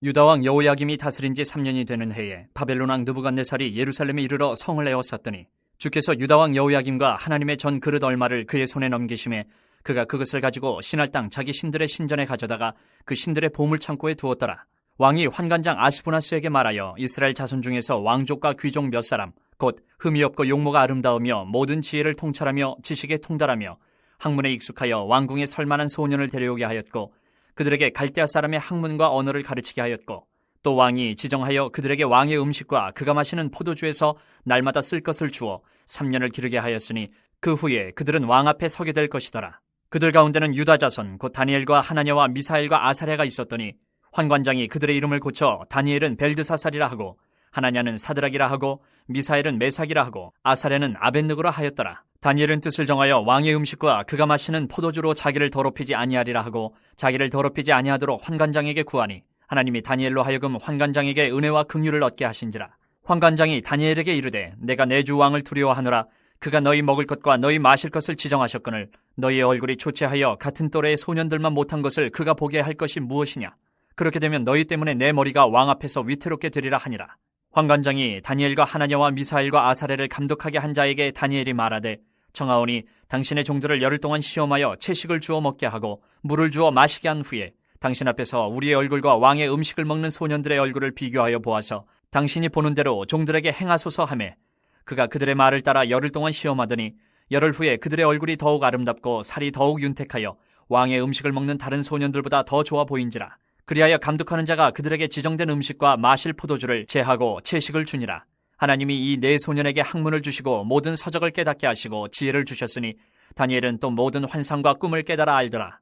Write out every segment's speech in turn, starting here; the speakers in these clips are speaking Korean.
유다 왕 여호야김이 다스린 지 3년이 되는 해에 바벨론 왕 느부갓네살이 예루살렘에 이르러 성을 에워쌌더니 주께서 유다 왕 여호야김과 하나님의 전 그릇 얼마를 그의 손에 넘기심에 그가 그것을 가지고 신할 땅 자기 신들의 신전에 가져다가 그 신들의 보물 창고에 두었더라. 왕이 환관장 아스부나스에게 말하여 이스라엘 자손 중에서 왕족과 귀족 몇 사람 곧 흠이 없고 용모가 아름다우며 모든 지혜를 통찰하며 지식에 통달하며 학문에 익숙하여 왕궁에 설만한 소년을 데려오게 하였고 그들에게 갈대아 사람의 학문과 언어를 가르치게 하였고 또 왕이 지정하여 그들에게 왕의 음식과 그가 마시는 포도주에서 날마다 쓸 것을 주어 3년을 기르게 하였으니 그 후에 그들은 왕 앞에 서게 될 것이더라. 그들 가운데는 유다 자손 곧 다니엘과 하나냐와 미사엘과 아사랴가 있었더니 환관장이 그들의 이름을 고쳐 다니엘은 벨드사살이라 하고 하나냐는 사드락이라 하고 미사엘은 메삭이라 하고 아사랴는 아벳느고라 하였더라. 다니엘은 뜻을 정하여 왕의 음식과 그가 마시는 포도주로 자기를 더럽히지 아니하리라 하고 자기를 더럽히지 아니하도록 환관장에게 구하니 하나님이 다니엘로 하여금 환관장에게 은혜와 긍휼을 얻게 하신지라. 환관장이 다니엘에게 이르되 내가 내 주 왕을 두려워하노라. 그가 너희 먹을 것과 너희 마실 것을 지정하셨거늘 너희의 얼굴이 초췌하여 같은 또래의 소년들만 못한 것을 그가 보게 할 것이 무엇이냐. 그렇게 되면 너희 때문에 내 머리가 왕 앞에서 위태롭게 되리라 하니라. 환관장이 다니엘과 하나냐와 미사엘과 아사랴를 감독하게 한 자에게 다니엘이 말하되 청하오니 당신의 종들을 열흘 동안 시험하여 채식을 주어 먹게 하고 물을 주어 마시게 한 후에 당신 앞에서 우리의 얼굴과 왕의 음식을 먹는 소년들의 얼굴을 비교하여 보아서 당신이 보는 대로 종들에게 행하소서 하매 그가 그들의 말을 따라 열흘 동안 시험하더니 열흘 후에 그들의 얼굴이 더욱 아름답고 살이 더욱 윤택하여 왕의 음식을 먹는 다른 소년들보다 더 좋아 보인지라. 그리하여 감독하는 자가 그들에게 지정된 음식과 마실 포도주를 제하고 채식을 주니라. 하나님이 이 네 소년에게 학문을 주시고 모든 서적을 깨닫게 하시고 지혜를 주셨으니 다니엘은 또 모든 환상과 꿈을 깨달아 알더라.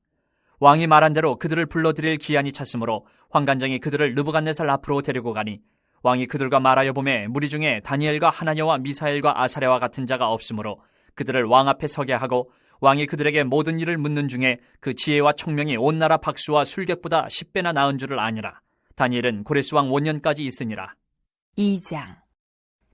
왕이 말한 대로 그들을 불러들일 기한이 찼으므로 환관장이 그들을 느부갓네살 앞으로 데리고 가니 왕이 그들과 말하여 보매 무리 중에 다니엘과 하나냐와 미사엘과 아사랴와 같은 자가 없으므로 그들을 왕 앞에 서게 하고 왕이 그들에게 모든 일을 묻는 중에 그 지혜와 총명이 온 나라 박수와 술객보다 10배나 나은 줄을 아니라. 다니엘은 고레스 왕 5년까지 있으니라. 2장.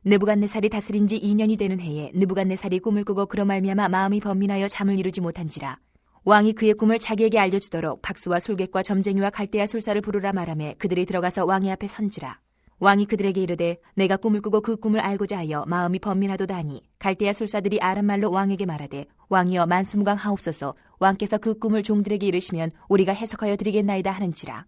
느부갓네살이 다스린 지 2년이 되는 해에 느부갓네살이 꿈을 꾸고 그로 말미암아 마음이 번민하여 잠을 이루지 못한지라. 왕이 그의 꿈을 자기에게 알려주도록 박수와 술객과 점쟁이와 갈대아 술사를 부르라 말하매 그들이 들어가서 왕의 앞에 선지라. 왕이 그들에게 이르되 내가 꿈을 꾸고 그 꿈을 알고자 하여 마음이 번민하도다 하니 갈대아 술사들이 아람말로 왕에게 말하되 왕이여 만수무강하옵소서. 왕께서 그 꿈을 종들에게 이르시면 우리가 해석하여 드리겠나이다 하는지라.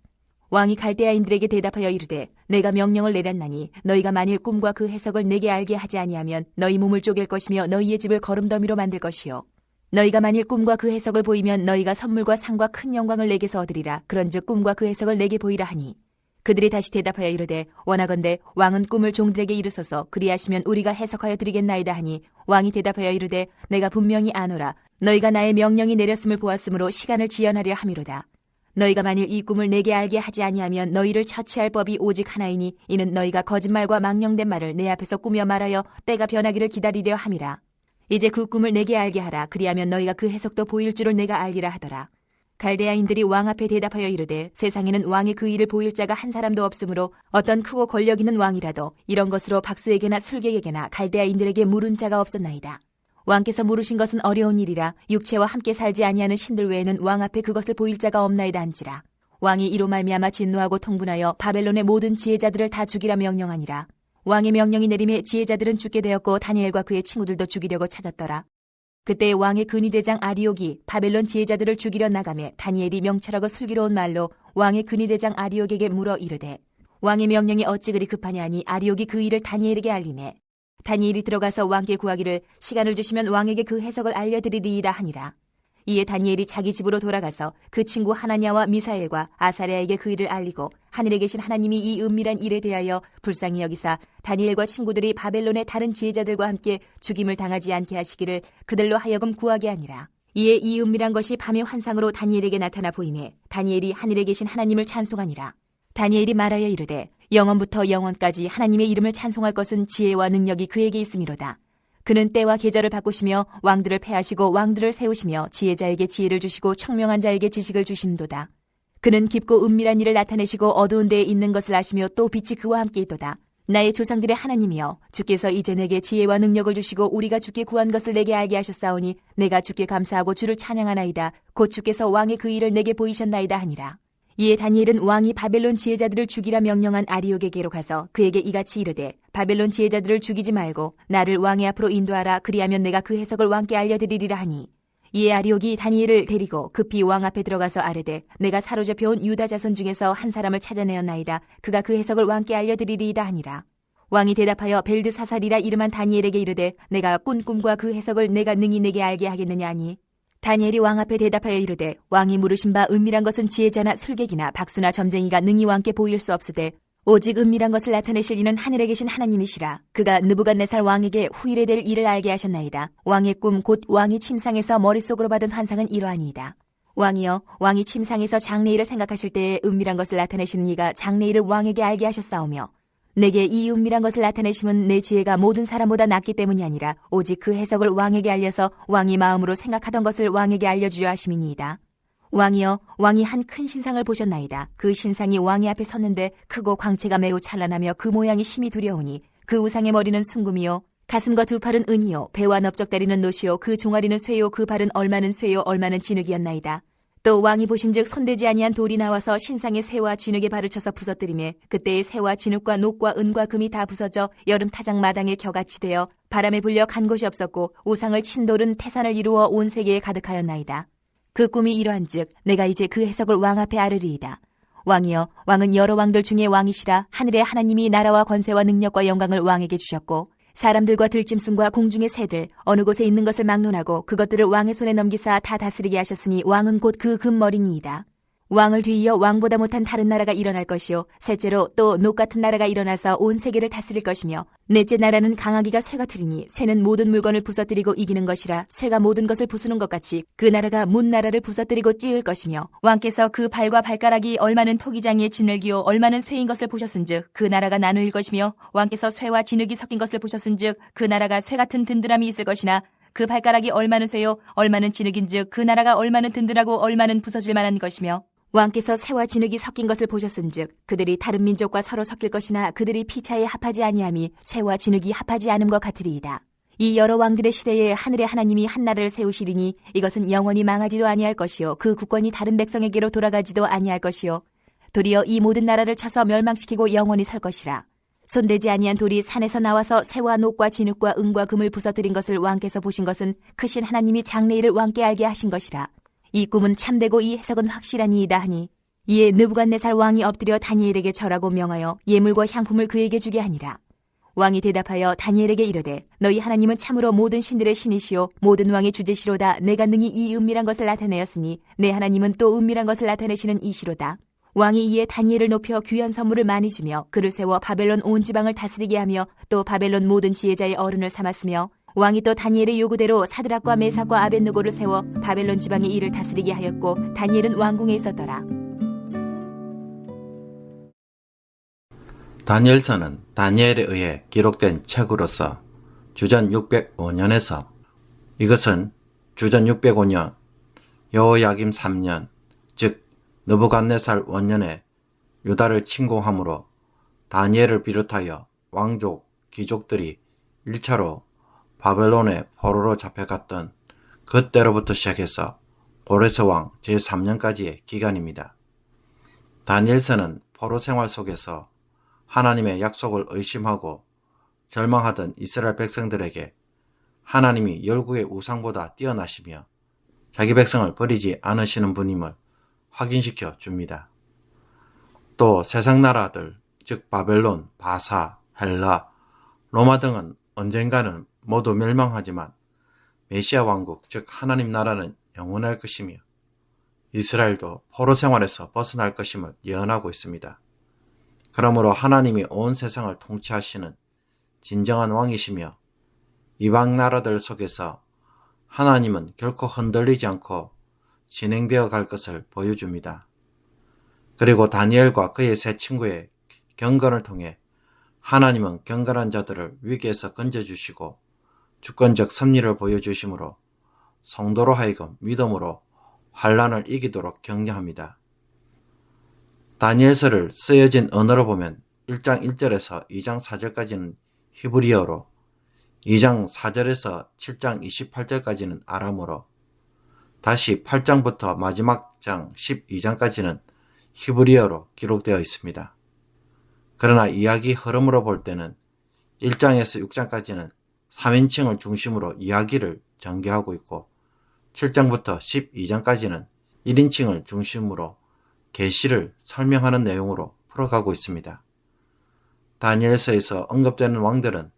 왕이 갈대아인들에게 대답하여 이르되 내가 명령을 내렸나니 너희가 만일 꿈과 그 해석을 내게 알게 하지 아니하면 너희 몸을 쪼갤 것이며 너희의 집을 거름더미로 만들 것이요 너희가 만일 꿈과 그 해석을 보이면 너희가 선물과 상과 큰 영광을 내게서 얻으리라. 그런즉 꿈과 그 해석을 내게 보이라 하니 그들이 다시 대답하여 이르되 원하건대 왕은 꿈을 종들에게 이르소서. 그리하시면 우리가 해석하여 드리겠나이다 하니 왕이 대답하여 이르되 내가 분명히 아노라. 너희가 나의 명령이 내렸음을 보았으므로 시간을 지연하려 함이로다. 너희가 만일 이 꿈을 내게 알게 하지 아니하면 너희를 처치할 법이 오직 하나이니 이는 너희가 거짓말과 망령된 말을 내 앞에서 꾸며 말하여 때가 변하기를 기다리려 함이라. 이제 그 꿈을 내게 알게 하라. 그리하면 너희가 그 해석도 보일 줄을 내가 알리라 하더라. 갈대아인들이 왕 앞에 대답하여 이르되 세상에는 왕의 그 일을 보일 자가 한 사람도 없으므로 어떤 크고 권력 있는 왕이라도 이런 것으로 박수에게나 술객에게나 갈대아인들에게 물은 자가 없었나이다. 왕께서 물으신 것은 어려운 일이라 육체와 함께 살지 아니하는 신들 외에는 왕 앞에 그것을 보일 자가 없나이다 한지라. 왕이 이로 말미암아 진노하고 통분하여 바벨론의 모든 지혜자들을 다 죽이라 명령하니라. 왕의 명령이 내림에 지혜자들은 죽게 되었고 다니엘과 그의 친구들도 죽이려고 찾았더라. 그때 왕의 근위대장 아리옥이 바벨론 지혜자들을 죽이려 나가매 다니엘이 명철하고 슬기로운 말로 왕의 근위대장 아리옥에게 물어 이르되 왕의 명령이 어찌 그리 급하냐 하니 아리옥이 그 일을 다니엘에게 알리매 다니엘이 들어가서 왕께 구하기를 시간을 주시면 왕에게 그 해석을 알려드리리이다 하니라. 이에 다니엘이 자기 집으로 돌아가서 그 친구 하나냐와 미사엘과 아사랴에게 그 일을 알리고 하늘에 계신 하나님이 이 은밀한 일에 대하여 불쌍히 여기사 다니엘과 친구들이 바벨론의 다른 지혜자들과 함께 죽임을 당하지 않게 하시기를 그들로 하여금 구하게 하니라. 이에 이 은밀한 것이 밤의 환상으로 다니엘에게 나타나 보이매 다니엘이 하늘에 계신 하나님을 찬송하니라. 다니엘이 말하여 이르되 영원부터 영원까지 하나님의 이름을 찬송할 것은 지혜와 능력이 그에게 있음이로다. 그는 때와 계절을 바꾸시며 왕들을 패하시고 왕들을 세우시며 지혜자에게 지혜를 주시고 청명한 자에게 지식을 주시는도다. 그는 깊고 은밀한 일을 나타내시고 어두운 데에 있는 것을 아시며 또 빛이 그와 함께 있도다. 나의 조상들의 하나님이여 주께서 이제 내게 지혜와 능력을 주시고 우리가 주께 구한 것을 내게 알게 하셨사오니 내가 주께 감사하고 주를 찬양하나이다. 곧 주께서 왕의 그 일을 내게 보이셨나이다 하니라. 이에 다니엘은 왕이 바벨론 지혜자들을 죽이라 명령한 아리옥에게로 가서 그에게 이같이 이르되 바벨론 지혜자들을 죽이지 말고 나를 왕의 앞으로 인도하라. 그리하면 내가 그 해석을 왕께 알려드리리라 하니, 이에 아리옥이 다니엘을 데리고 급히 왕 앞에 들어가서 아뢰되 내가 사로잡혀온 유다 자손 중에서 한 사람을 찾아내었나이다. 그가 그 해석을 왕께 알려드리리이다 하니라. 왕이 대답하여 벨드사살이라 이름한 다니엘에게 이르되 내가 꾼 꿈과 그 해석을 내가 능히 내게 알게 하겠느냐 하니, 다니엘이 왕 앞에 대답하여 이르되 왕이 물으신 바 은밀한 것은 지혜자나 술객이나 박수나 점쟁이가 능히 왕께 보일 수 없으되 오직 은밀한 것을 나타내실 이는 하늘에 계신 하나님이시라. 그가 느부갓네살 왕에게 후일에 될 일을 알게 하셨나이다. 왕의 꿈 곧 왕이 침상에서 머릿속으로 받은 환상은 이러하니이다. 왕이여, 왕이 침상에서 장래일을 생각하실 때에 은밀한 것을 나타내시는 이가 장래일을 왕에게 알게 하셨사오며, 내게 이 은밀한 것을 나타내심은 내 지혜가 모든 사람보다 낫기 때문이 아니라 오직 그 해석을 왕에게 알려서 왕이 마음으로 생각하던 것을 왕에게 알려주려 하심이니이다. 왕이여, 왕이 한 큰 신상을 보셨나이다. 그 신상이 왕의 앞에 섰는데 크고 광채가 매우 찬란하며 그 모양이 심히 두려우니 그 우상의 머리는 순금이요 가슴과 두 팔은 은이요 배와 넓적다리는 노시요 그 종아리는 쇠요 그 발은 얼마는 쇠요 얼마는 진흙이었나이다. 또 왕이 보신즉 손대지 아니한 돌이 나와서 신상의 새와 진흙에 발을 쳐서 부서뜨리매 그때의 새와 진흙과 녹과 은과 금이 다 부서져 여름 타작 마당에 겨같이 되어 바람에 불려 간 곳이 없었고 우상을 친 돌은 태산을 이루어 온 세계에 가득하였나이다. 그 꿈이 이러한즉 내가 이제 그 해석을 왕 앞에 아뢰리이다. 왕이여, 왕은 여러 왕들 중에 왕이시라. 하늘의 하나님이 나라와 권세와 능력과 영광을 왕에게 주셨고 사람들과 들짐승과 공중의 새들 어느 곳에 있는 것을 막론하고 그것들을 왕의 손에 넘기사 다 다스리게 하셨으니 왕은 곧 그 금머리니이다. 왕을 뒤이어 왕보다 못한 다른 나라가 일어날 것이요 셋째로 또 녹 같은 나라가 일어나서 온 세계를 다스릴 것이며 넷째 나라는 강하기가 쇠 같으리니 쇠는 모든 물건을 부서뜨리고 이기는 것이라 쇠가 모든 것을 부수는 것 같이 그 나라가 문 나라를 부서뜨리고 찌을 것이며 왕께서 그 발과 발가락이 얼마는 토기장이의 진흙이요 얼마는 쇠인 것을 보셨은즉 그 나라가 나누일 것이며 왕께서 쇠와 진흙이 섞인 것을 보셨은즉 그 나라가 쇠 같은 든든함이 있을 것이나 그 발가락이 얼마는 쇠요 얼마는 진흙인즉 그 나라가 얼마는 든든하고 얼마는 부서질 만한 것이며 왕께서 새와 진흙이 섞인 것을 보셨은즉 그들이 다른 민족과 서로 섞일 것이나 그들이 피차에 합하지 아니함이 새와 진흙이 합하지 않음과 같으리이다. 이 여러 왕들의 시대에 하늘의 하나님이 한 나라를 세우시리니 이것은 영원히 망하지도 아니할 것이요 그 국권이 다른 백성에게로 돌아가지도 아니할 것이요 도리어 이 모든 나라를 쳐서 멸망시키고 영원히 설 것이라. 손대지 아니한 돌이 산에서 나와서 새와 녹과 진흙과 은과 금을 부서뜨린 것을 왕께서 보신 것은 크신 하나님이 장래일을 왕께 알게 하신 것이라. 이 꿈은 참되고 이 해석은 확실하니이다 하니, 이에 느부갓네살 왕이 엎드려 다니엘에게 절하고 명하여 예물과 향품을 그에게 주게 하니라. 왕이 대답하여 다니엘에게 이르되 너희 하나님은 참으로 모든 신들의 신이시요 모든 왕의 주제시로다. 내가 능히 이 은밀한 것을 나타내었으니 내 하나님은 또 은밀한 것을 나타내시는 이시로다. 왕이 이에 다니엘을 높여 귀한 선물을 많이 주며 그를 세워 바벨론 온 지방을 다스리게 하며 또 바벨론 모든 지혜자의 어른을 삼았으며 왕이 또 다니엘의 요구대로 사드락과 메삭과 아벳느고를 세워 바벨론 지방의 일을 다스리게 하였고 다니엘은 왕궁에 있었더라. 다니엘서는 다니엘에 의해 기록된 책으로서 주전 605년에서 이것은 주전 605년 여호야김 3년 즉 느부갓네살 원년에 유다를 침공함으로 다니엘을 비롯하여 왕족, 귀족들이 1차로 바벨론의 포로로 잡혀갔던 그때로부터 시작해서 고레스 왕 제3년까지의 기간입니다. 다니엘서는 포로 생활 속에서 하나님의 약속을 의심하고 절망하던 이스라엘 백성들에게 하나님이 열국의 우상보다 뛰어나시며 자기 백성을 버리지 않으시는 분임을 확인시켜 줍니다. 또 세상 나라들, 즉 바벨론, 바사, 헬라, 로마 등은 언젠가는 모두 멸망하지만 메시아 왕국, 즉 하나님 나라는 영원할 것이며 이스라엘도 포로 생활에서 벗어날 것임을 예언하고 있습니다. 그러므로 하나님이 온 세상을 통치하시는 진정한 왕이시며 이방 나라들 속에서 하나님은 결코 흔들리지 않고 진행되어 갈 것을 보여줍니다. 그리고 다니엘과 그의 세 친구의 경건을 통해 하나님은 경건한 자들을 위기에서 건져주시고 주권적 섭리를 보여주심으로 성도로 하여금 믿음으로 환난을 이기도록 격려합니다. 다니엘서를 쓰여진 언어로 보면 1장 1절에서 2장 4절까지는 히브리어로 2장 4절에서 7장 28절까지는 아람어로 다시 8장부터 마지막 장 12장까지는 히브리어로 기록되어 있습니다. 그러나 이야기 흐름으로 볼 때는 1장에서 6장까지는 3인칭을 중심으로 이야기를 전개하고 있고 7장부터 12장까지는 1인칭을 중심으로 계시를 설명하는 내용으로 풀어가고 있습니다. 다니엘서에서 언급되는 왕들은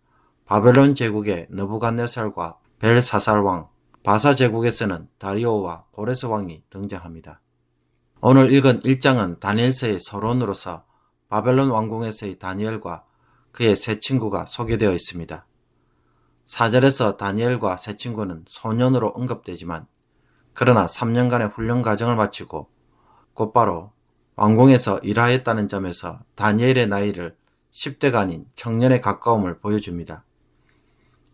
바벨론 제국의 느부갓네살과 벨사살 왕, 바사 제국에서는 다리오와 고레스 왕이 등장합니다. 오늘 읽은 1장은 다니엘서의 서론으로서 바벨론 왕궁에서의 다니엘과 그의 세 친구가 소개되어 있습니다. 4절에서 다니엘과 세 친구는 소년으로 언급되지만 그러나 3년간의 훈련 과정을 마치고 곧바로 왕궁에서 일하였다는 점에서 다니엘의 나이를 10대가 아닌 청년에 가까움을 보여줍니다.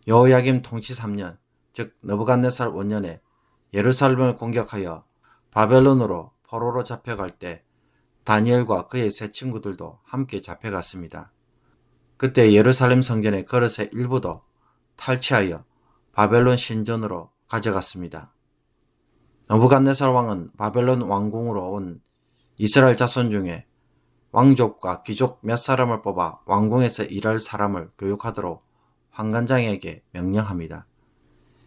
여호야김 통치 3년, 즉 느부갓네살 원년에 예루살렘을 공격하여 바벨론으로 포로로 잡혀갈 때 다니엘과 그의 세 친구들도 함께 잡혀갔습니다. 그때 예루살렘 성전의 그릇의 일부도 탈취하여 바벨론 신전으로 가져갔습니다. 느부갓네살 왕은 바벨론 왕궁으로 온 이스라엘 자손 중에 왕족과 귀족 몇 사람을 뽑아 왕궁에서 일할 사람을 교육하도록 환관장에게 명령합니다.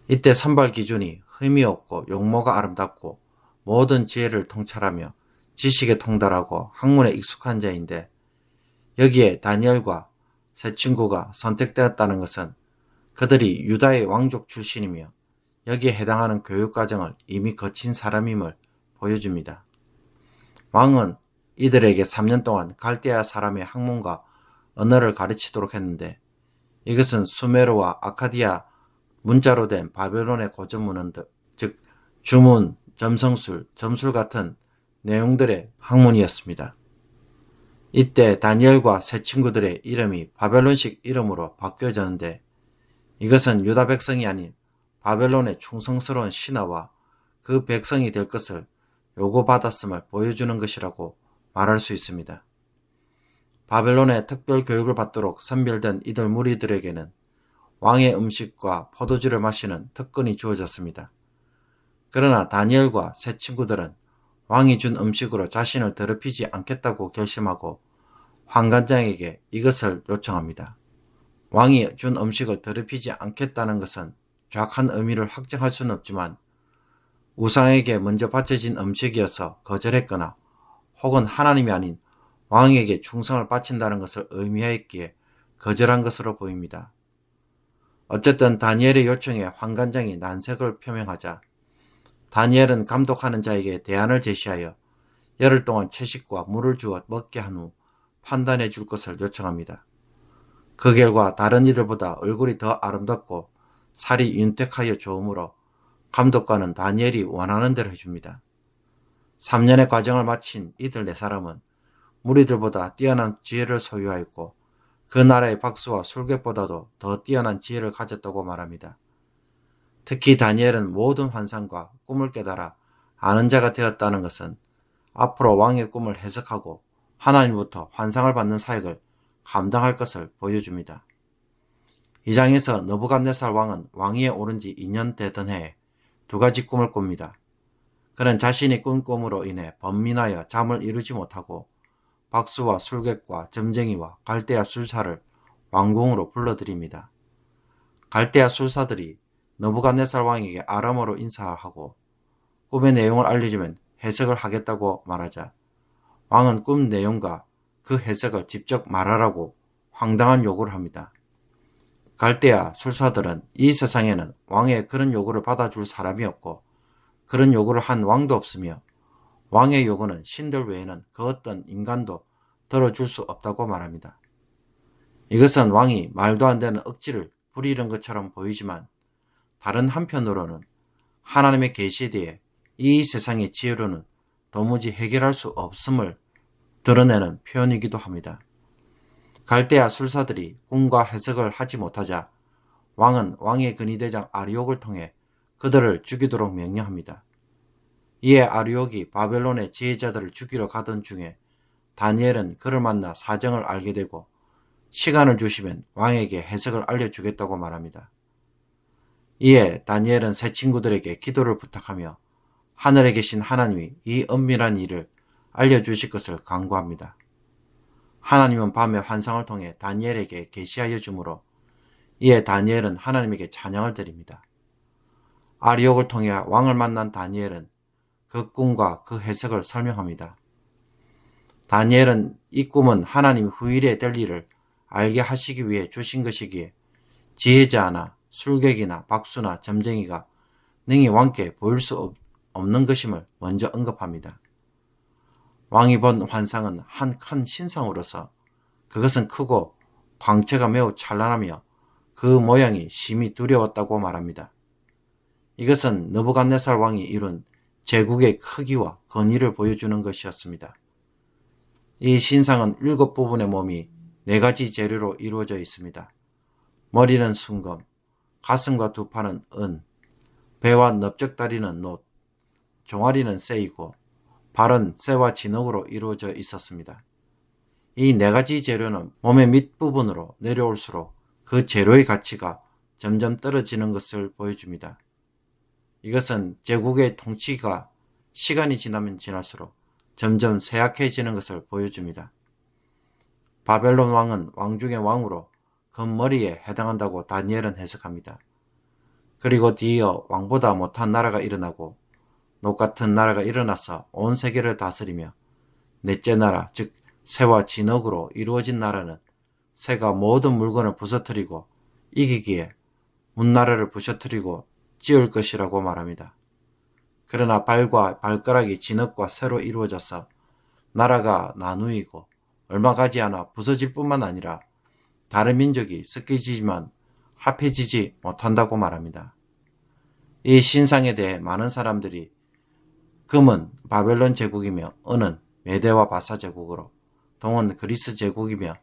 이때 선발 기준이 흠이 없고 용모가 아름답고 모든 지혜를 통찰하며 지식에 통달하고 학문에 익숙한 자인데 여기에 다니엘과 세 친구가 선택되었다는 것은 그들이 유다의 왕족 출신이며 여기에 해당하는 교육과정을 이미 거친 사람임을 보여줍니다. 왕은 이들에게 3년 동안 갈대아 사람의 학문과 언어를 가르치도록 했는데 이것은 수메르와 아카디아 문자로 된 바벨론의 고전 문헌들, 즉 주문, 점성술, 점술 같은 내용들의 학문이었습니다. 이때 다니엘과 세 친구들의 이름이 바벨론식 이름으로 바뀌어졌는데 이것은 유다 백성이 아닌 바벨론의 충성스러운 신하와 그 백성이 될 것을 요구받았음을 보여주는 것이라고 말할 수 있습니다. 바벨론의 특별 교육을 받도록 선별된 이들 무리들에게는 왕의 음식과 포도주를 마시는 특권이 주어졌습니다. 그러나 다니엘과 세 친구들은 왕이 준 음식으로 자신을 더럽히지 않겠다고 결심하고 환관장에게 이것을 요청합니다. 왕이 준 음식을 더럽히지 않겠다는 것은 정확한 의미를 확정할 수는 없지만 우상에게 먼저 바쳐진 음식이어서 거절했거나 혹은 하나님이 아닌 왕에게 충성을 바친다는 것을 의미하였기에 거절한 것으로 보입니다. 어쨌든 다니엘의 요청에 환관장이 난색을 표명하자 다니엘은 감독하는 자에게 대안을 제시하여 열흘 동안 채식과 물을 주어 먹게 한 후 판단해 줄 것을 요청합니다. 그 결과 다른 이들보다 얼굴이 더 아름답고 살이 윤택하여 좋으므로 감독관은 다니엘이 원하는 대로 해줍니다. 3년의 과정을 마친 이들 네 사람은 무리들보다 뛰어난 지혜를 소유하였고 그 나라의 박수와 술객보다도 더 뛰어난 지혜를 가졌다고 말합니다. 특히 다니엘은 모든 환상과 꿈을 깨달아 아는 자가 되었다는 것은 앞으로 왕의 꿈을 해석하고 하나님부터 환상을 받는 사역을 감당할 것을 보여줍니다. 이 장에서 느부갓네살 왕은 왕위에 오른 지 2년 되던 해에 두 가지 꿈을 꿉니다. 그는 자신이 꾼 꿈으로 인해 번민하여 잠을 이루지 못하고 박수와 술객과 점쟁이와 갈대아 술사를 왕궁으로 불러들입니다. 갈대아 술사들이 느부갓네살 왕에게 아람어로 인사하고 꿈의 내용을 알려주면 해석을 하겠다고 말하자 왕은 꿈 내용과 그 해석을 직접 말하라고 황당한 요구를 합니다. 갈대아 술사들은 이 세상에는 왕의 그런 요구를 받아줄 사람이 없고 그런 요구를 한 왕도 없으며 왕의 요구는 신들 외에는 그 어떤 인간도 들어줄 수 없다고 말합니다. 이것은 왕이 말도 안 되는 억지를 부리는 것처럼 보이지만 다른 한편으로는 하나님의 계시에 대해 이 세상의 지혜로는 도무지 해결할 수 없음을 드러내는 표현이기도 합니다. 갈대아 술사들이 꿈과 해석을 하지 못하자 왕은 왕의 근위대장 아리옥을 통해 그들을 죽이도록 명령합니다. 이에 아리옥이 바벨론의 지혜자들을 죽이러 가던 중에 다니엘은 그를 만나 사정을 알게 되고 시간을 주시면 왕에게 해석을 알려주겠다고 말합니다. 이에 다니엘은 세 친구들에게 기도를 부탁하며 하늘에 계신 하나님이 이 은밀한 일을 알려주실 것을 간구합니다. 하나님은 밤에 환상을 통해 다니엘에게 계시하여 주므로 이에 다니엘은 하나님에게 찬양을 드립니다. 아리옥을 통해 왕을 만난 다니엘은 그 꿈과 그 해석을 설명합니다. 다니엘은 이 꿈은 하나님 후일에 될 일을 알게 하시기 위해 주신 것이기에 지혜자나 술객이나 박수나 점쟁이가 능히 왕께 보일 수 없는 것임을 먼저 언급합니다. 왕이 본 환상은 한 큰 신상으로서 그것은 크고 광채가 매우 찬란하며 그 모양이 심히 두려웠다고 말합니다. 이것은 느부갓네살 왕이 이룬 제국의 크기와 권위를 보여주는 것이었습니다. 이 신상은 7부분의 몸이 4가지 재료로 이루어져 있습니다. 머리는 순금, 가슴과 두 팔은 은, 배와 넓적다리는 놋, 종아리는 쇠이고 발은 쇠와 진흙으로 이루어져 있었습니다. 이 4가지 재료는 몸의 밑부분으로 내려올수록 그 재료의 가치가 점점 떨어지는 것을 보여줍니다. 이것은 제국의 통치가 시간이 지나면 지날수록 점점 쇠약해지는 것을 보여줍니다. 바벨론 왕은 왕 중의 왕으로 금머리에 해당한다고 다니엘은 해석합니다. 그리고 뒤이어 왕보다 못한 나라가 일어나고 녹 같은 나라가 일어나서 온 세계를 다스리며 넷째 나라, 즉 쇠와 진흙으로 이루어진 나라는 쇠가 모든 물건을 부서뜨리고 이기기에 문나라를 부셔뜨리고 찌을 것이라고 말합니다. 그러나 발과 발가락이 진흙과 쇠로 이루어져서 나라가 나누이고 얼마 가지 않아 부서질 뿐만 아니라 다른 민족이 섞여지지만 합해지지 못한다고 말합니다. 이 신상에 대해 많은 사람들이 금은 바벨론 제국이며 은은 메대와 바사 제국으로 동은 그리스 제국이며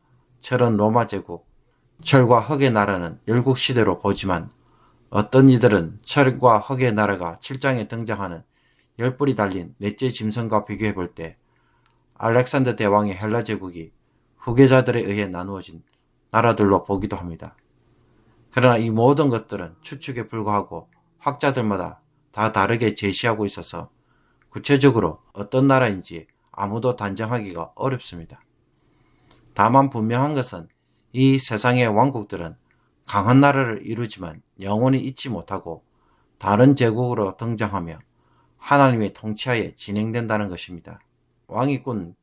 철은 로마 제국, 철과 흙의 나라는 열국시대로 보지만 어떤 이들은 철과 흙의 나라가 7장에 등장하는 10뿔이 달린 넷째 짐승과 비교해 볼 때 알렉산더 대왕의 헬라 제국이 후계자들에 의해 나누어진 나라들로 보기도 합니다. 그러나 이 모든 것들은 추측에 불과하고 학자들마다 다 다르게 제시하고 있어서 구체적으로 어떤 나라인지 아무도 단정하기가 어렵습니다. 다만 분명한 것은 이 세상의 왕국들은 강한 나라를 이루지만 영원히 잊지 못하고 다른 제국으로 등장하며 하나님의 통치하에 진행된다는 것입니다. 왕이 꾼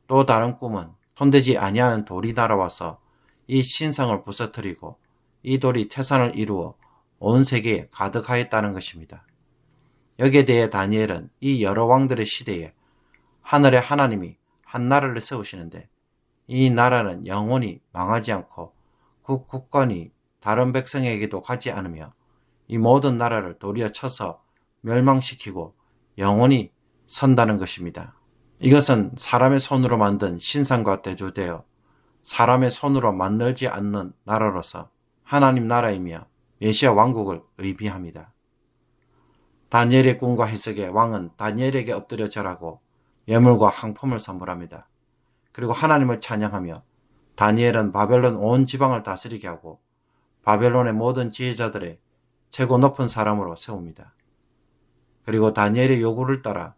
또 다른 꿈은 손대지 아니하는 돌이 날아와서 이 신상을 부서뜨리고 이 돌이 태산을 이루어 온 세계에 가득하였다는 것입니다. 여기에 대해 다니엘은 이 여러 왕들의 시대에 하늘의 하나님이 한 나라를 세우시는데 이 나라는 영원히 망하지 않고 그 국권이 다른 백성에게도 가지 않으며 이 모든 나라를 도리어 쳐서 멸망시키고 영원히 선다는 것입니다. 이것은 사람의 손으로 만든 신상과 대조되어 사람의 손으로 만들지 않는 나라로서 하나님 나라이며 메시아 왕국을 의미합니다. 다니엘의 꿈과 해석에 왕은 다니엘에게 엎드려 절하고 예물과 항품을 선물합니다. 그리고 하나님을 찬양하며 다니엘은 바벨론 온 지방을 다스리게 하고 바벨론의 모든 지혜자들의 최고 높은 사람으로 세웁니다. 그리고 다니엘의 요구를 따라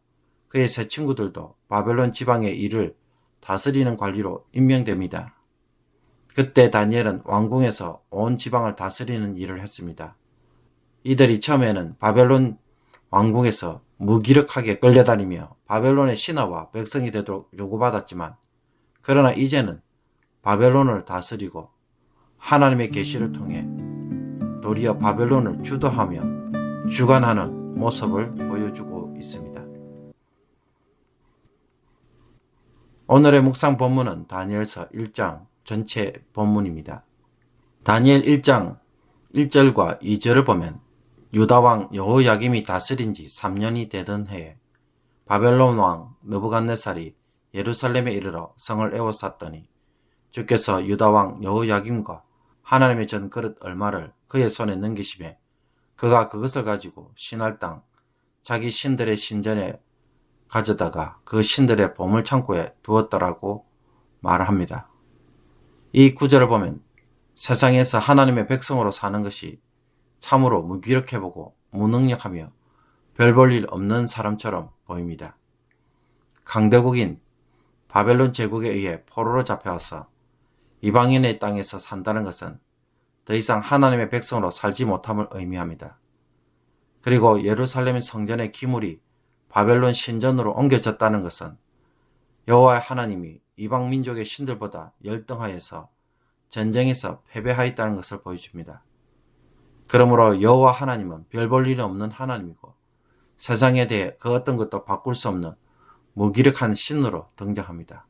그의 세 친구들도 바벨론 지방의 일을 다스리는 관리로 임명됩니다. 그때 다니엘은 왕궁에서 온 지방을 다스리는 일을 했습니다. 이들이 처음에는 바벨론 왕궁에서 무기력하게 끌려다니며 바벨론의 신하와 백성이 되도록 요구받았지만 그러나 이제는 바벨론을 다스리고 하나님의 계시를 통해 도리어 바벨론을 주도하며 주관하는 모습을 보여주고 있습니다. 오늘의 묵상 본문은 다니엘서 1장 전체 본문입니다. 다니엘 1장 1절과 2절을 보면 유다왕 여호야김이 다스린 지 3년이 되던 해에 바벨론 왕 느부갓네살이 예루살렘에 이르러 성을 에워쌌더니 주께서 유다왕 여호야김과 하나님의 전 그릇 얼마를 그의 손에 넘기시매 그가 그것을 가지고 신할 땅 자기 신들의 신전에 가져다가 그 신들의 보물창고에 두었더라고 말합니다. 이 구절을 보면 세상에서 하나님의 백성으로 사는 것이 참으로 무기력해보고 무능력하며 별 볼 일 없는 사람처럼 보입니다. 강대국인 바벨론 제국에 의해 포로로 잡혀와서 이방인의 땅에서 산다는 것은 더 이상 하나님의 백성으로 살지 못함을 의미합니다. 그리고 예루살렘 성전의 기물이 바벨론 신전으로 옮겨졌다는 것은 여호와 하나님이 이방 민족의 신들보다 열등하여서 전쟁에서 패배하였다는 것을 보여줍니다. 그러므로 여호와 하나님은 별 볼 일 없는 하나님이고 세상에 대해 그 어떤 것도 바꿀 수 없는 무기력한 신으로 등장합니다.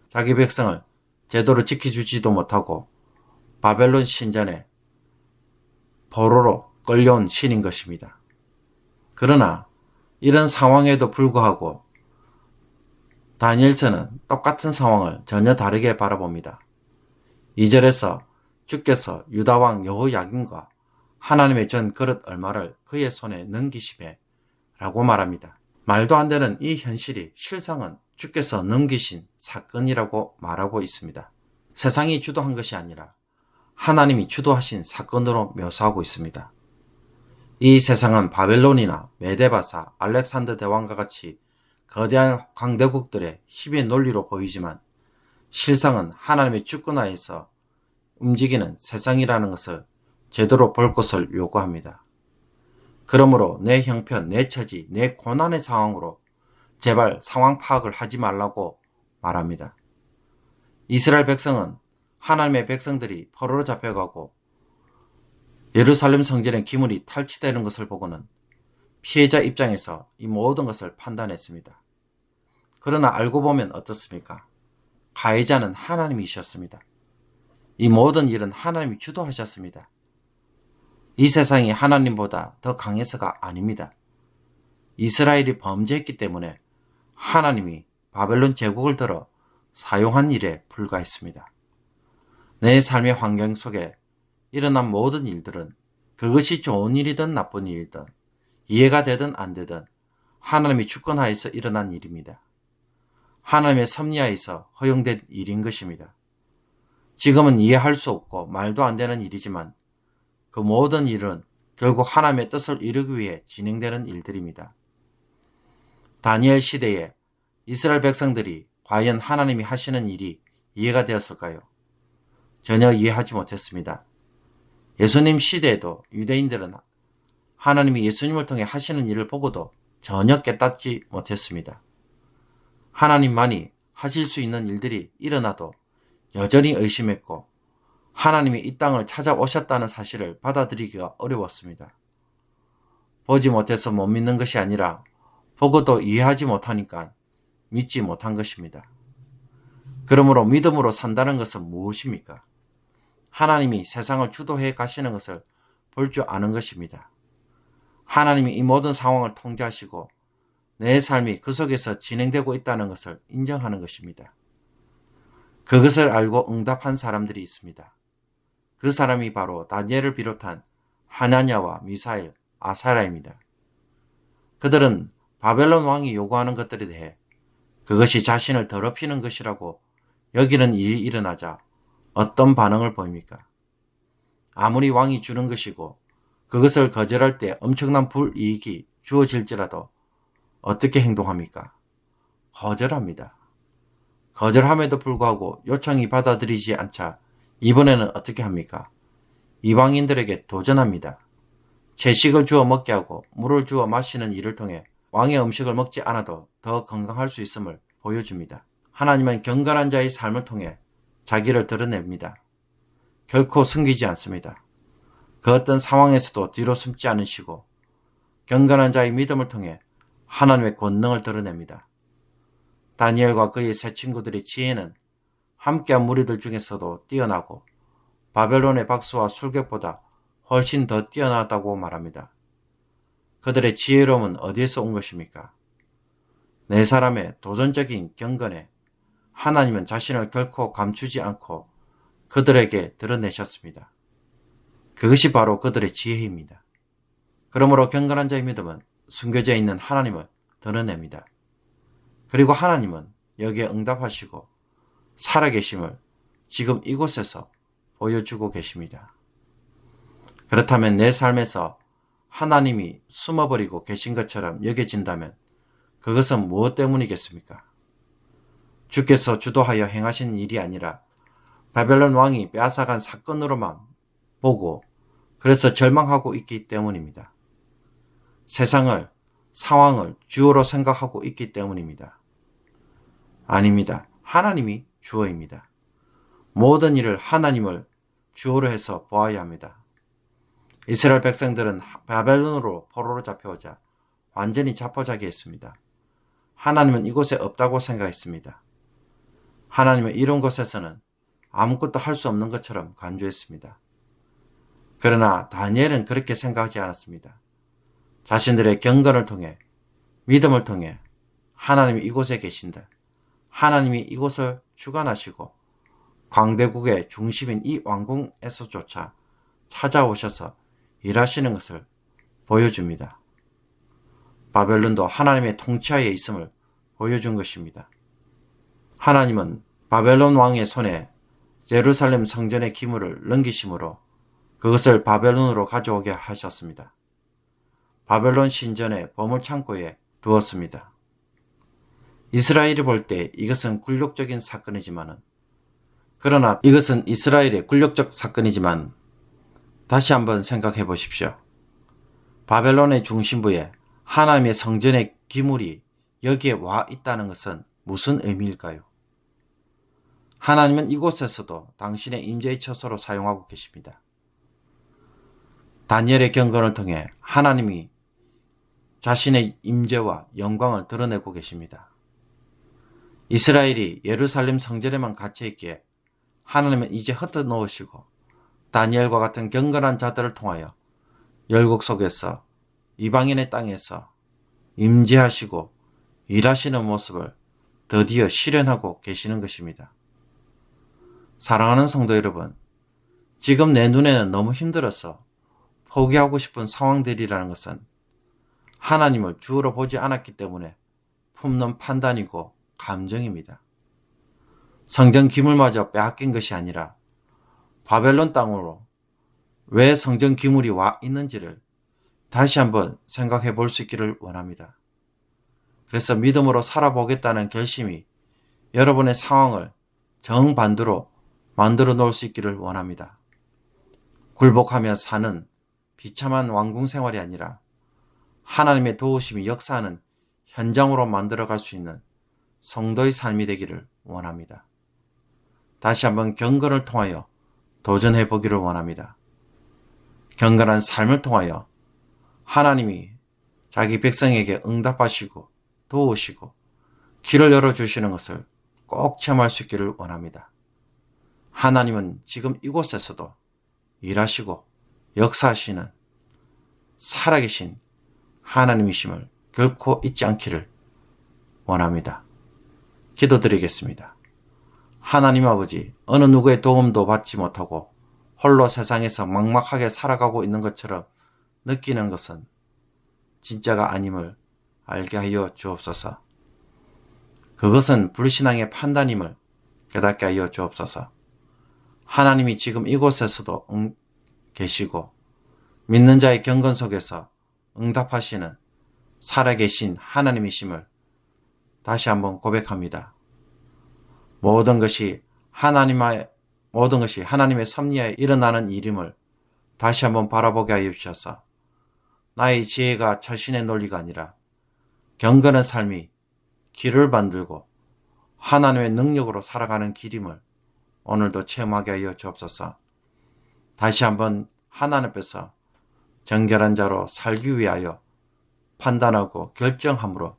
자기 백성을 제대로 지켜주지도 못하고 바벨론 신전에 포로로 끌려온 신인 것입니다. 그러나 이런 상황에도 불구하고 다니엘서는 똑같은 상황을 전혀 다르게 바라봅니다. 2절에서 주께서 유다왕 여호야김과 하나님의 전 그릇 얼마를 그의 손에 넘기시매 라고 말합니다. 말도 안 되는 이 현실이 실상은 주께서 넘기신 사건이라고 말하고 있습니다. 세상이 주도한 것이 아니라 하나님이 주도하신 사건으로 묘사하고 있습니다. 이 세상은 바벨론이나 메데바사, 알렉산더 대왕과 같이 거대한 강대국들의 힘의 논리로 보이지만 실상은 하나님의 주권하에서 움직이는 세상이라는 것을 제대로 볼 것을 요구합니다. 그러므로 내 형편, 내 처지, 내 고난의 상황으로 제발 상황 파악을 하지 말라고 말합니다. 이스라엘 백성은 하나님의 백성들이 포로로 잡혀가고 예루살렘 성전의 기물이 탈취되는 것을 보고는 피해자 입장에서 이 모든 것을 판단했습니다. 그러나 알고 보면 어떻습니까? 가해자는 하나님이셨습니다. 이 모든 일은 하나님이 주도하셨습니다. 이 세상이 하나님보다 더 강해서가 아닙니다. 이스라엘이 범죄했기 때문에 하나님이 바벨론 제국을 들어 사용한 일에 불과했습니다. 내 삶의 환경 속에 일어난 모든 일들은 그것이 좋은 일이든 나쁜 일이든 이해가 되든 안 되든 하나님의 주권하에서 일어난 일입니다. 하나님의 섭리하에서 허용된 일인 것입니다. 지금은 이해할 수 없고 말도 안 되는 일이지만 그 모든 일은 결국 하나님의 뜻을 이루기 위해 진행되는 일들입니다. 다니엘 시대에 이스라엘 백성들이 과연 하나님이 하시는 일이 이해가 되었을까요? 전혀 이해하지 못했습니다. 예수님 시대에도 유대인들은 하나님이 예수님을 통해 하시는 일을 보고도 전혀 깨닫지 못했습니다. 하나님만이 하실 수 있는 일들이 일어나도 여전히 의심했고 하나님이 이 땅을 찾아오셨다는 사실을 받아들이기가 어려웠습니다. 보지 못해서 못 믿는 것이 아니라 보고도 이해하지 못하니까 믿지 못한 것입니다. 그러므로 믿음으로 산다는 것은 무엇입니까? 하나님이 세상을 주도해 가시는 것을 볼 줄 아는 것입니다. 하나님이 이 모든 상황을 통제하시고 내 삶이 그 속에서 진행되고 있다는 것을 인정하는 것입니다. 그것을 알고 응답한 사람들이 있습니다. 그 사람이 바로 다니엘을 비롯한 하나냐와 미사엘, 아사랴입니다. 그들은 바벨론 왕이 요구하는 것들에 대해 그것이 자신을 더럽히는 것이라고 여기는 일이 일어나자 어떤 반응을 보입니까? 아무리 왕이 주는 것이고 그것을 거절할 때 엄청난 불이익이 주어질지라도 어떻게 행동합니까? 거절합니다. 거절함에도 불구하고 요청이 받아들이지 않자 이번에는 어떻게 합니까? 이방인들에게 도전합니다. 채식을 주어 먹게 하고 물을 주어 마시는 일을 통해 왕의 음식을 먹지 않아도 더 건강할 수 있음을 보여줍니다. 하나님은 경건한 자의 삶을 통해 자기를 드러냅니다. 결코 숨기지 않습니다. 그 어떤 상황에서도 뒤로 숨지 않으시고 경건한 자의 믿음을 통해 하나님의 권능을 드러냅니다. 다니엘과 그의 세 친구들의 지혜는 함께한 무리들 중에서도 뛰어나고 바벨론의 박수와 술객보다 훨씬 더 뛰어나다고 말합니다. 그들의 지혜로움은 어디에서 온 것입니까? 네 사람의 도전적인 경건에 하나님은 자신을 결코 감추지 않고 그들에게 드러내셨습니다. 그것이 바로 그들의 지혜입니다. 그러므로 경건한 자의 믿음은 숨겨져 있는 하나님을 드러냅니다. 그리고 하나님은 여기에 응답하시고 살아계심을 지금 이곳에서 보여주고 계십니다. 그렇다면 내 삶에서 하나님이 숨어버리고 계신 것처럼 여겨진다면 그것은 무엇 때문이겠습니까? 주께서 주도하여 행하신 일이 아니라 바벨론 왕이 빼앗아간 사건으로만 보고 그래서 절망하고 있기 때문입니다. 세상을, 상황을 주어로 생각하고 있기 때문입니다. 아닙니다. 하나님이 주어입니다. 모든 일을 하나님을 주어로 해서 보아야 합니다. 이스라엘 백성들은 바벨론으로 포로로 잡혀오자 완전히 자포자기했습니다. 하나님은 이곳에 없다고 생각했습니다. 하나님은 이런 곳에서는 아무것도 할 수 없는 것처럼 간주했습니다. 그러나 다니엘은 그렇게 생각하지 않았습니다. 자신들의 경건을 통해, 믿음을 통해 하나님이 이곳에 계신다. 하나님이 이곳을 주관하시고 광대국의 중심인 이 왕궁에서조차 찾아오셔서 일하시는 것을 보여줍니다. 바벨론도 하나님의 통치하에 있음을 보여준 것입니다. 하나님은 바벨론 왕의 손에 예루살렘 성전의 기물을 넘기심으로 그것을 바벨론으로 가져오게 하셨습니다. 바벨론 신전의 보물창고에 두었습니다. 이스라엘이 볼 때 이것은 굴욕적인 사건이지만 그러나 이것은 이스라엘의 굴욕적 사건이지만 다시 한번 생각해 보십시오. 바벨론의 중심부에 하나님의 성전의 기물이 여기에 와 있다는 것은 무슨 의미일까요? 하나님은 이곳에서도 당신의 임재의 처소로 사용하고 계십니다. 다니엘의 경건을 통해 하나님이 자신의 임재와 영광을 드러내고 계십니다. 이스라엘이 예루살렘 성전에만 갇혀있기에 하나님은 이제 흩어놓으시고 다니엘과 같은 경건한 자들을 통하여 열국 속에서 이방인의 땅에서 임재하시고 일하시는 모습을 드디어 실현하고 계시는 것입니다. 사랑하는 성도 여러분, 지금 내 눈에는 너무 힘들어서 포기하고 싶은 상황들이라는 것은 하나님을 주로 보지 않았기 때문에 품는 판단이고 감정입니다. 성전 기물마저 빼앗긴 것이 아니라 바벨론 땅으로 왜 성전 기물이 와 있는지를 다시 한번 생각해 볼 수 있기를 원합니다. 그래서 믿음으로 살아보겠다는 결심이 여러분의 상황을 정반대로 만들어 놓을 수 있기를 원합니다. 굴복하며 사는 비참한 왕궁 생활이 아니라 하나님의 도우심이 역사하는 현장으로 만들어갈 수 있는 성도의 삶이 되기를 원합니다. 다시 한번 경건을 통하여 도전해 보기를 원합니다. 경건한 삶을 통하여 하나님이 자기 백성에게 응답하시고 도우시고 길을 열어주시는 것을 꼭 체험할 수 있기를 원합니다. 하나님은 지금 이곳에서도 일하시고 역사하시는 살아계신 하나님이심을 결코 잊지 않기를 원합니다. 기도드리겠습니다. 하나님 아버지, 어느 누구의 도움도 받지 못하고 홀로 세상에서 막막하게 살아가고 있는 것처럼 느끼는 것은 진짜가 아님을 알게 하여 주옵소서. 그것은 불신앙의 판단임을 깨닫게 하여 주옵소서. 하나님이 지금 이곳에서도 계시고 믿는 자의 경건 속에서 응답하시는 살아계신 하나님이심을 다시 한번 고백합니다. 모든 것이 하나님의 섭리하에 일어나는 일임을 다시 한번 바라보게 하여 주셔서 나의 지혜가 자신의 논리가 아니라 경건한 삶이 길을 만들고 하나님의 능력으로 살아가는 길임을 오늘도 체험하게 하여 주옵소서. 다시 한번 하나님 앞에서 정결한 자로 살기 위하여 판단하고 결정함으로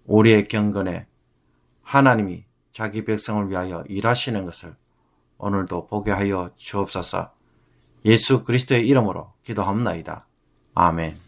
우리의 경건에 하나님이 자기 백성을 위하여 일하시는 것을 오늘도 보게 하여 주옵소서. 예수 그리스도의 이름으로 기도합나이다. 아멘.